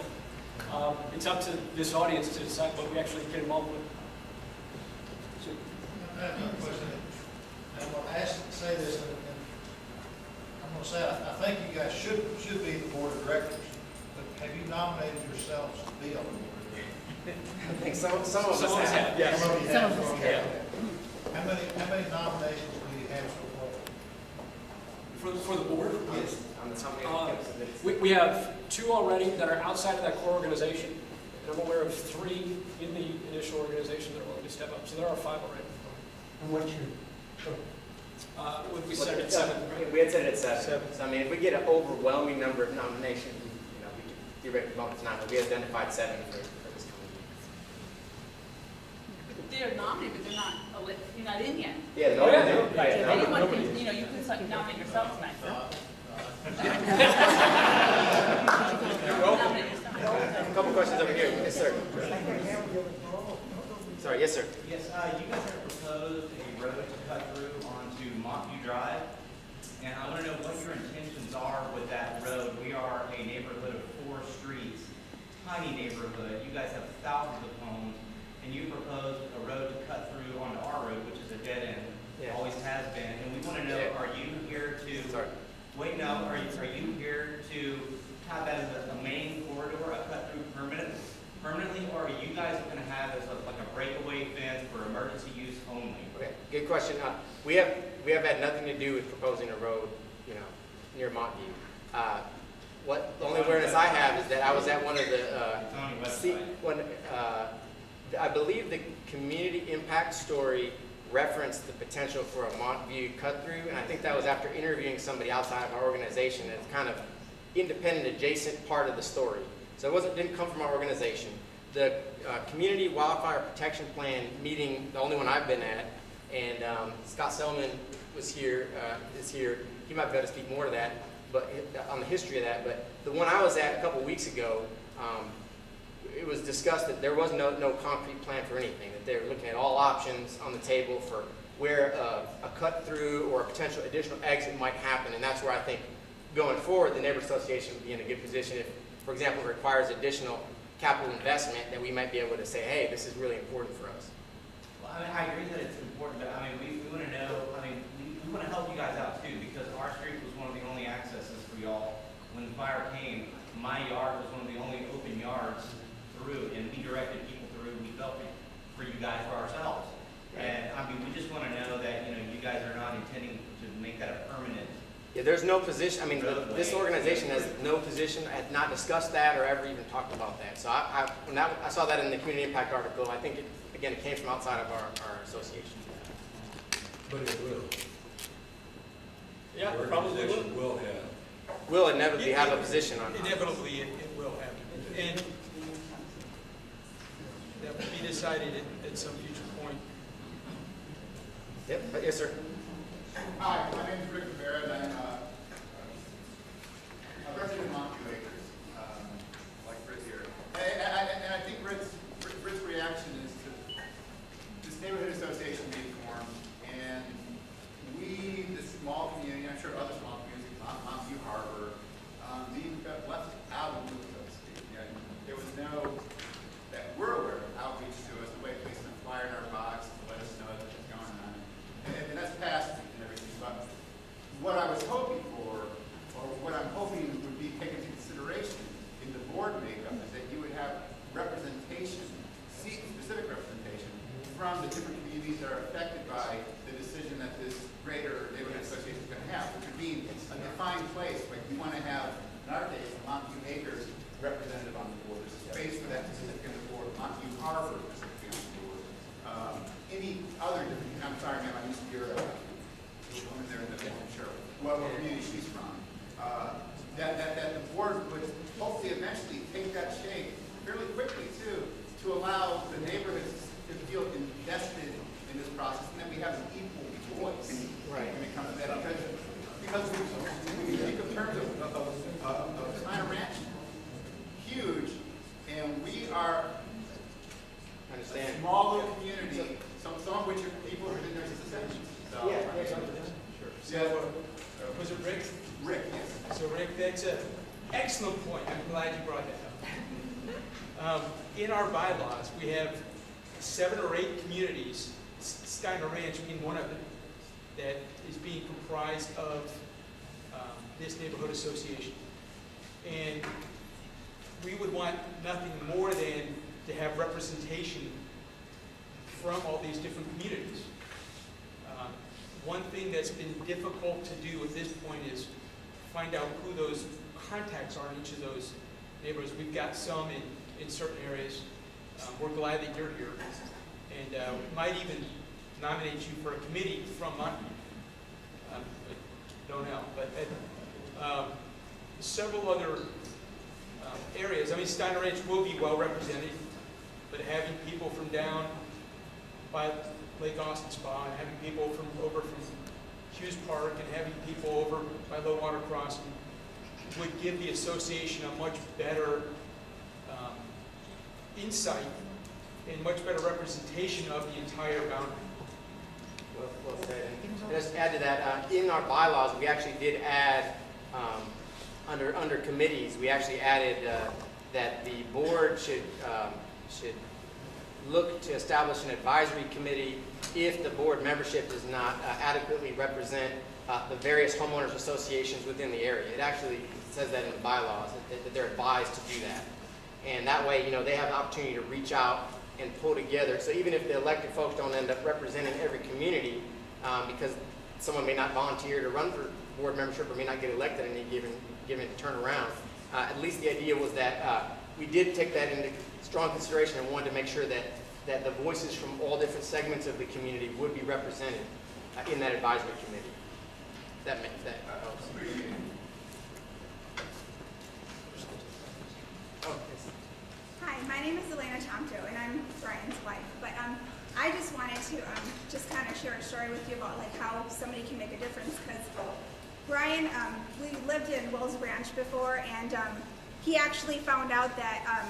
It's up to this audience to decide what we actually get involved with. I have another question. I'm going to say this, and I'm going to say I think you guys should be the board of directors, but have you nominated yourselves to be on the board of directors? I think some of us have. Yes. Some of you have. Yeah. How many nominations do you have so far? For the board? Yes. We have 2 already that are outside of that core organization, and I'm aware of 3 in the initial organization that are willing to step up. So there are 5 already. And what's your? We set it at 7. Right? We had set it at 7. So I mean, if we get an overwhelming number of nominations, you know, we could theoretically bump it to 9, but we identified 7 for this coming year. They're nominated, but they're not, you're not in yet. Yeah, no, Anyone can, you know, you can nominate yourself tonight. You're welcome. A couple questions over here. Yes, sir. Sorry, yes, sir. Yes, you guys have proposed a road to cut through onto Montview Drive, and I want to know what your intentions are with that road. We are a neighborhood of 4 streets, tiny neighborhood. You guys have thousands of homes, and you proposed a road to cut through onto our road, which is a dead end. Yeah. Always has been, and we want to know: are you here to? Sorry. Wait, no. Are you here to have that as a main corridor, a cut through permanently, or are you guys going to have as like a breakaway fence for emergency use only? Okay, good question. We have had nothing to do with proposing a road, you know, near Montview. The only awareness I have is that I was at one of the I believe the community impact story referenced the potential for a Montview cut through, and I think that was after interviewing somebody outside of our organization. It's kind of independent, adjacent part of the story. So it didn't come from our organization. The Community Wildfire Protection Plan meeting, the only one I've been at, and Scott Selman is here. He might be able to speak more to that, but on the history of that. But the one I was at a couple weeks ago, it was discussed that there was no concrete plan for anything, that they were looking at all options on the table for where a cut through or a potential additional exit might happen. And that's where I think going forward, the neighborhood association would be in a good position if, for example, it requires additional capital investment, that we might be able to say, hey, this is really important for us. Well, I mean, I agree that it's important, but I mean, we want to know, I mean, we want to help you guys out too, because our street was one of the only accesses for y'all. When the fire came, my yard was one of the only open yards through, and we directed people through. We felt it for you guys, for ourselves. And I mean, we just want to know that, you know, you guys are not intending to make that a permanent. Yeah, there's no position. I mean, this organization has no position, had not discussed that or ever even talked about that. So when I saw that in the community impact article, I think it came from outside of our association. But it will. Yeah, The probably organization will have will inevitably have a position on it. Inevitably, it will happen. And that will be decided at some future point. Yep, yes, sir. Hi, my name is Rick Rivera, and I'm a resident of Montague Acres, like Britt here. And I think Britt's reaction is to this neighborhood association being formed, and we, this small community, I'm sure other small communities, Montague Harbor, being left out of the loop, so to speak. Yeah, there was no, that we're aware of, outreach to us, the way placing a flyer in our box to let us know that it's going on. And that's past and everything, but what I was hoping for, or what I'm hoping would be taken into consideration in the board makeup, is that you would have representation, specific representation, from the different communities that are affected by the decision that this greater neighborhood association is going to have, which would be a defined place. Like we want to have, in our case, Montague Acres representative on the board. There's a space for that specifically on the board. Montague Harbor specifically on the board. Any other different, I'm sorry, ma'am, I used to hear woman there in the sure what community she's from. That the board would hopefully eventually take that shape fairly quickly too, to allow the neighborhoods to feel invested in this process, and that we have an equal voice when it comes to that. Because we think in terms of Steiner Ranch, huge, and we are a small little community, some of which are people who have been there since the 70s. So, So, was it Rick? Rick, yes. So Rick, that's an excellent point. I'm glad you brought that up. In our bylaws, we have 7 or 8 communities, Steiner Ranch being one of them, that is being comprised of this neighborhood association. And we would want nothing more than to have representation from all these different communities. One thing that's been difficult to do at this point is find out who those contacts are in each of those neighborhoods. We've got some in certain areas. We're glad that you're here. And we might even nominate you for a committee from Montague. Don't know. But several other areas. I mean, Steiner Ranch will be well represented, but having people from down by Lake Austin Spa, and having people from over from Hughes Park, and having people over by Low Water Crossing would give the association a much better insight and much better representation of the entire boundary. Well said. And just to add to that, in our bylaws, we actually did add, under committees, we actually added that the board should look to establish an advisory committee if the board membership does not adequately represent the various homeowners associations within the area. It actually says that in the bylaws, that they're advised to do that. And that way, they have the opportunity to reach out and pull together. So even if the elected folks don't end up representing every community, because someone may not volunteer to run for board membership or may not get elected in any given turnaround, at least the idea was that we did take that into strong consideration and wanted to make sure that the voices from all different segments of the community would be represented in that advisory committee. That helps. Hi, my name is Elena Thompto, and I'm Brian's wife. But I just wanted to just kind of share a story with you about like how somebody can make a difference. Because Brian, we lived in Wills Branch before, and he actually found out that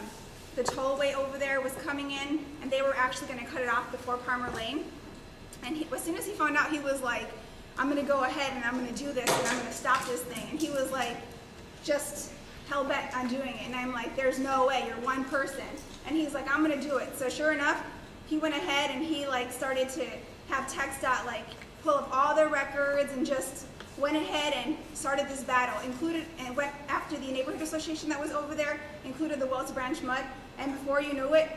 the tollway over there was coming in, and they were actually going to cut it off before Palmer Lane. And as soon as he found out, he was like, I'm going to go ahead and I'm going to do this and I'm going to stop this thing. And he was like, just hell-bent on doing it. And I'm like, there's no way, you're one person. And he's like, I'm going to do it. So sure enough, he went ahead and he like started to have TxDOT like pull up all their records and just went ahead and started this battle, and went after the neighborhood association that was over there, included the Wells Branch Mud, and before you knew it,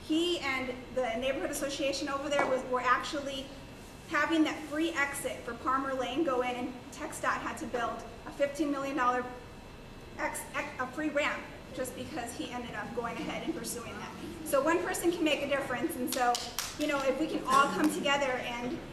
he and the neighborhood association over there were actually having that free exit for Palmer Lane go in, and TxDOT had to build a $15 million a free ramp just because he ended up going ahead and pursuing that. So one person can make a difference, and so, if we can all come together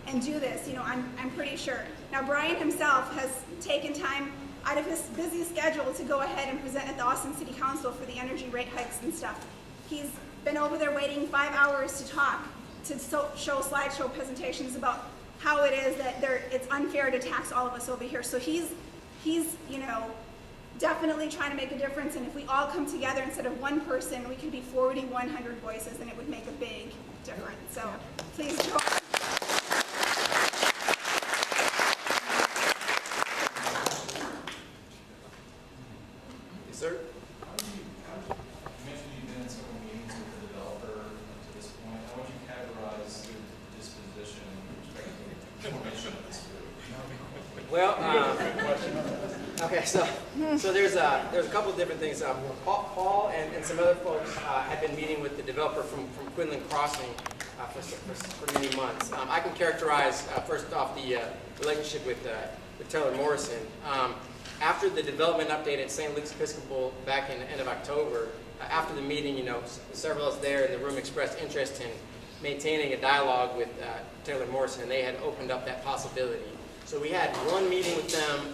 and do this, I'm pretty sure. Now, Brian himself has taken time out of his busy schedule to go ahead and present at the Austin City Council for the energy rate hikes and stuff. He's been over there waiting 5 hours to talk, to show slideshow presentations about how it is that it's unfair to tax all of us over here. So he's you know, definitely trying to make a difference, and if we all come together instead of one person, we could be 4,100 voices, and it would make a big difference. So please join. Yes, sir. You mentioned you've been in several meetings with the developer up to this point. How would you categorize the disposition with respect to the formation of this group? Well, okay, so there's a couple of different things. Paul and some other folks have been meeting with the developer from Quinlan Crossing for many months. I can characterize first off the relationship with Taylor Morrison. After the development update at St. Luke's Episcopal back in the end of October, after the meeting, you know, several of us there in the room expressed interest in maintaining a dialogue with Taylor Morrison, and they had opened up that possibility. So we had one meeting with them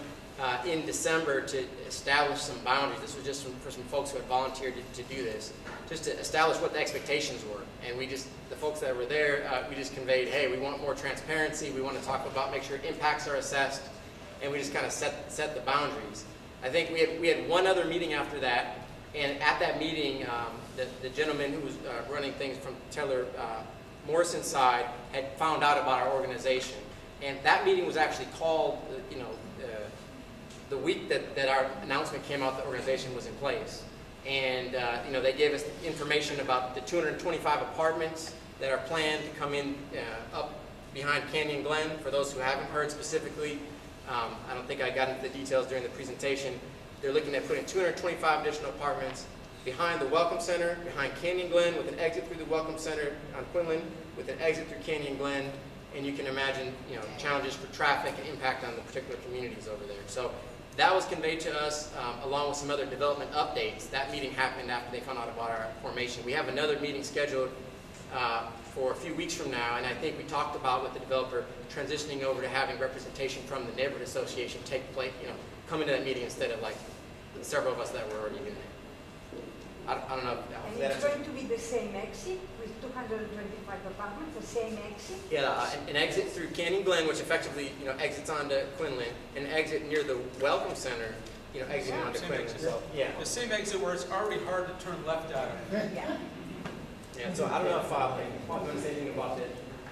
in December to establish some boundaries. This was just for some folks who had volunteered to do this, just to establish what the expectations were. And the folks that were there, we just conveyed, hey, we want more transparency. We want to talk about, make sure impacts are assessed. And we just kind of set the boundaries. I think we had one other meeting after that, and at that meeting, the gentleman who was running things from Taylor Morrison's side had found out about our organization. And that meeting was actually called, you know, the week that our announcement came out, the organization was in place. And, you know, they gave us information about the 225 apartments that are planned to come in up behind Canyon Glen. For those who haven't heard specifically, I don't think I got into the details during the presentation. They're looking at putting 225 additional apartments behind the Welcome Center, behind Canyon Glen, with an exit through the Welcome Center on Quinlan, with an exit through Canyon Glen. And you can imagine, you know, challenges for traffic and impact on the particular communities over there. So that was conveyed to us along with some other development updates. That meeting happened after they found out about our formation. We have another meeting scheduled for a few weeks from now, and I think we talked about with the developer transitioning over to having representation from the neighborhood association take place, you know, come into that meeting instead of like several of us that were already doing it. I don't know. And it's going to be the same exit with 225 apartments, the same exit? Yeah, an exit through Canyon Glen, which effectively, you know, exits onto Quinlan, and an exit near the Welcome Center, you know, exiting onto Quinlan. So, yeah. The same exit where it's already hard to turn left out of. Yeah. Yeah, so I don't know if Paul want to say anything about the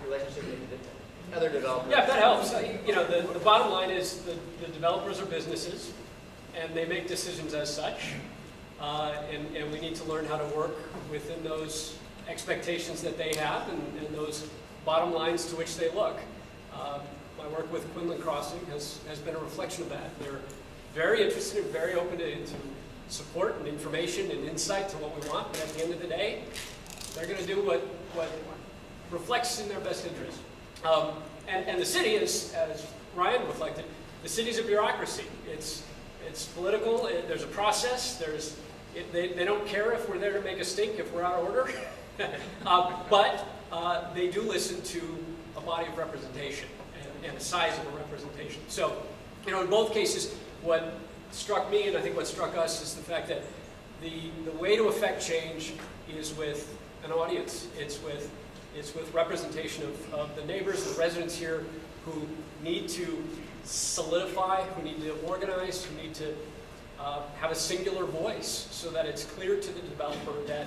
relationship with the other developers. Yeah, if that helps. You know, the bottom line is the developers are businesses, and they make decisions as such. And we need to learn how to work within those expectations that they have and those bottom lines to which they look. My work with Quinlan Crossing has been a reflection of that. They're very interested and very open to support and information and insight to what we want, but at the end of the day, they're going to do what reflects in their best interest. And the city, as Ryan reflected, the city's a bureaucracy. It's political. There's a process. They don't care if we're there to make a stink if we're out of order. But they do listen to a body of representation and the size of a representation. So, you know, in both cases, what struck me and I think what struck us is the fact that the way to affect change is with an audience. It's with representation of the neighbors, the residents here who need to solidify, who need to organize, who need to have a singular voice so that it's clear to the developer that,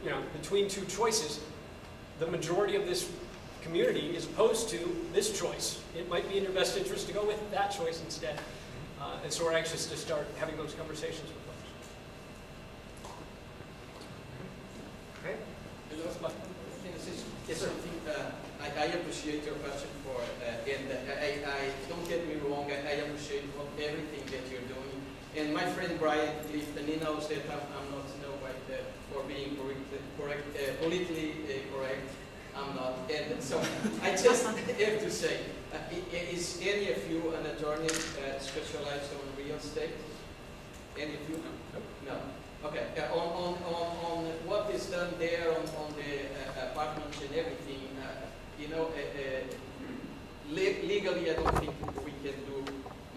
you know, between two choices, the majority of this community is opposed to this choice. It might be in your best interest to go with that choice instead. And so we're anxious to start having those conversations with folks. Okay. Yes, sir. I appreciate your passion for and I don't get me wrong, I appreciate everything that you're doing. And my friend Brian Clifton, he knows that I'm not Snow White for being politically correct. I'm not. And so I just have to say, is any of you an attorney specialized on real estate? Any of you? No. Okay. On what is done there on the apartments and everything, you know, legally I don't think we can do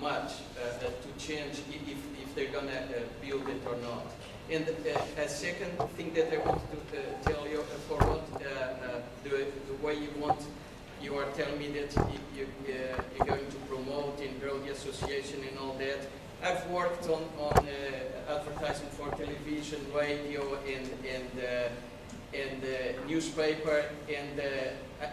much to change if they're gonna build it or not. And a second thing that I want to tell you, for what the way you are telling me that you're going to promote and grow the association and all that. I've worked on advertising for television, radio, and newspaper, and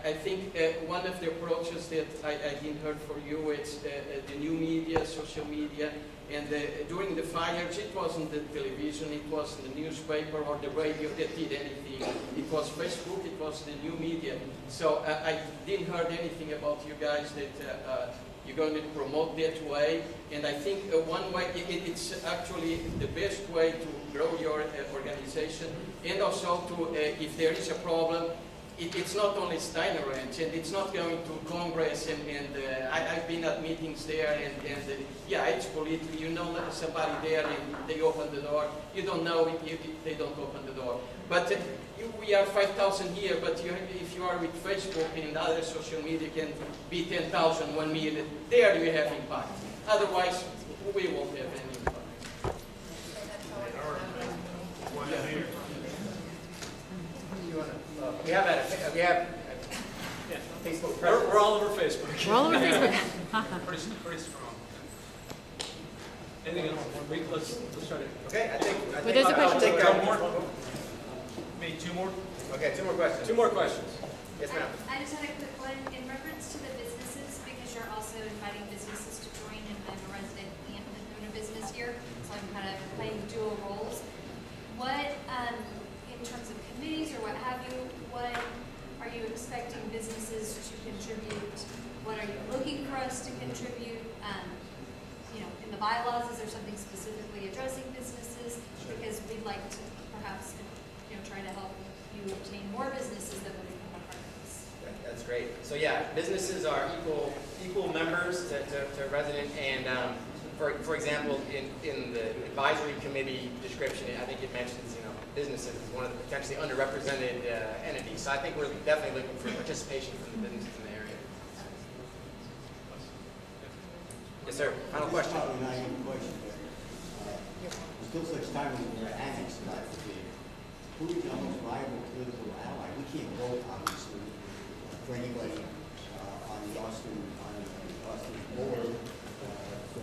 I think one of the approaches that I didn't heard for you is the new media, social media, and during the fires it wasn't the television, it was the newspaper or the radio that did anything. It was Facebook, it was the new media. So I didn't heard anything about you guys that you're going to promote that way, and I think one way, it's actually the best way to grow your organization, and also to, if there is a problem, it's not only Steiner Ranch, and it's not going to Congress, and I've been at meetings there, and yeah, it's political. You know somebody there, and they open the door. You don't know if they don't open the door. But we are 5,000 here, but if you are with Facebook and other social media, can be 10,000, 1 million. There you have impact. Otherwise, we won't have any impact. We have Facebook presence. We're all over Facebook. We're all over Facebook. Pretty strong. Anything else? Let's try to. Okay, I think Wait, there's a I'll question. take One more. Maybe two more? Okay, 2 more questions. 2 more questions. Yes, ma'am. I just had a quick one in reference to the businesses, because you're also inviting businesses to join, and I'm a resident and own a business here, so I'm kind of playing dual roles. What, in terms of committees or what have you, what are you expecting businesses to contribute? What are you looking for us to contribute? In the bylaws, is there something specifically addressing businesses? Because we'd like to perhaps, try to help you obtain more businesses that will become a part of this. That's great. So yeah, businesses are equal members to resident, and for example, in the advisory committee description, I think it mentions businesses as one of the potentially underrepresented entities. So I think we're definitely looking for participation from the businesses in the area. Yes, sir. Final question. Probably not even a question, but still such time as we're annexed, not forbid. Who is the most viable political ally? We can't vote, obviously, for anybody on the Austin board. So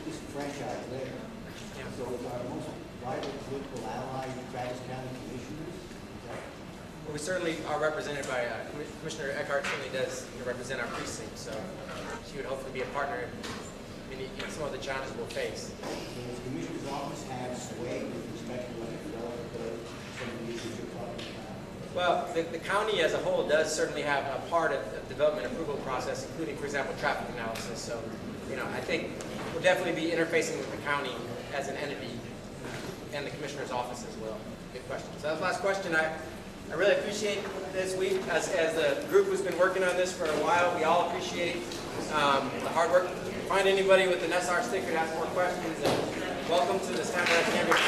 just a franchise there. So is our most viable political ally Travis County Commissioners? Well, we certainly are represented by Commissioner Eckhart. Certainly does represent our precinct, so she would hopefully be a partner in some of the challenges we'll face. Does the Commissioner's office have sway with respect to some of the issues you're talking about? Well, the county as a whole does certainly have a part of the development approval process, including, for example, traffic analysis. So, I think we'll definitely be interfacing with the county as an entity and the Commissioner's office as well. Good question. So that was the last question. I really appreciate this week as a group who's been working on this for a while. We all appreciate the hard work. Find anybody with an SR sticker to ask more questions. And welcome to the Sandal Chamber.